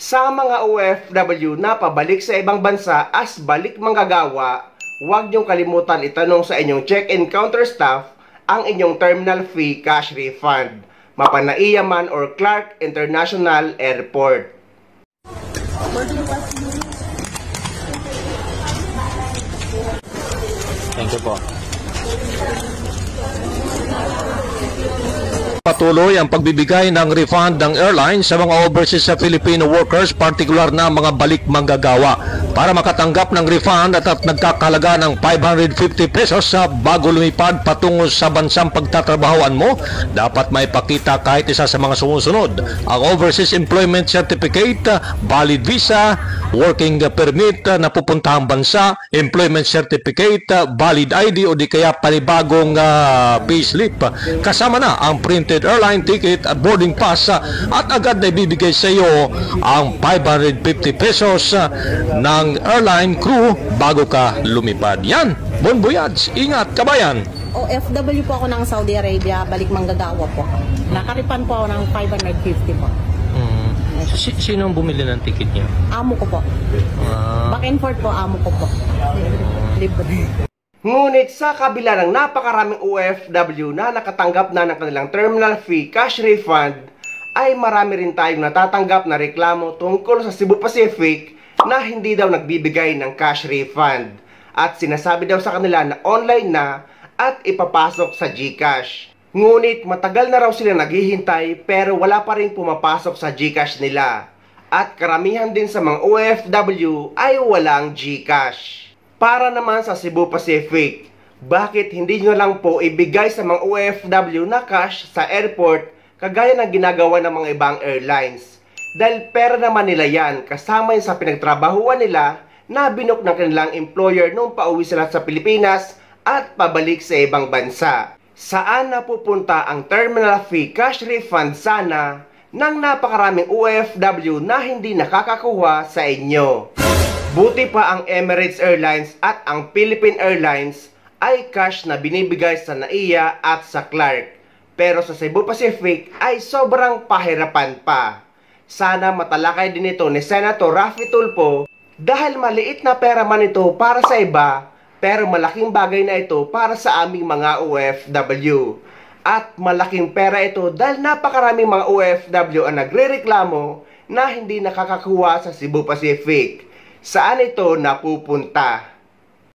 Sa mga OFW na pabalik sa ibang bansa as balik manggagawa, huwag niyong kalimutan itanong sa inyong check-in counter staff ang inyong terminal fee cash refund, Mapanaiya man or Clark International Airport. Thank you po. Patuloy ang pagbibigay ng refund ng airline sa mga overseas sa Filipino workers, partikular na mga balik manggagawa. Para makatanggap ng refund at nagkakalaga ng 550 pesos sa bago lumipad patungo sa bansang pagtatrabahoan mo, dapat may pakita kahit isa sa mga sumusunod: ang Overseas Employment Certificate, valid visa, working permit na pupuntahang bansa, employment certificate, valid ID o di kaya panibagong payslip. Kasama na ang printed airline ticket at boarding pass at agad na ibibigay sa iyo ang 550 pesos ng airline crew bago ka lumipad. Yan, bon voyage, ingat kabayan. OFW po ako ng Saudi Arabia, balik manggagawa po. Nakaripan po ako ng 550 po. Sino ang bumili ng ticket niyo? Amo ko po. Back and forth po, amo ko po. Libre. Ngunit sa kabila ng napakaraming OFW na nakatanggap na ng kanilang terminal fee cash refund, ay marami rin tayong natatanggap na reklamo tungkol sa Cebu Pacific na hindi daw nagbibigay ng cash refund. At sinasabi daw sa kanila na online na at ipapasok sa GCash. Ngunit matagal na raw sila naghihintay pero wala pa rin pumapasok sa GCash nila. At karamihan din sa mga OFW ay walang GCash. Para naman sa Cebu Pacific, bakit hindi nyo lang po ibigay sa mga OFW na cash sa airport kagaya ng ginagawa ng mga ibang airlines? Dahil pera naman nila yan kasama yun sa pinagtrabahuan nila na binok ng kanilang employer nung pauwi sila sa Pilipinas at pabalik sa ibang bansa. Saan napupunta ang terminal fee cash refund sana ng napakaraming OFW na hindi nakakakuha sa inyo? Buti pa ang Emirates Airlines at ang Philippine Airlines ay cash na binibigay sa NAIA at sa Clark. Pero sa Cebu Pacific ay sobrang pahirapan pa. Sana matalakay din ito ni Senator Raffy Tulfo dahil maliit na pera man ito para sa iba, pero malaking bagay na ito para sa aming mga OFW. At malaking pera ito dahil napakaraming mga OFW ang nagrereklamo na hindi nakakakuha sa Cebu Pacific. Saan ito napupunta?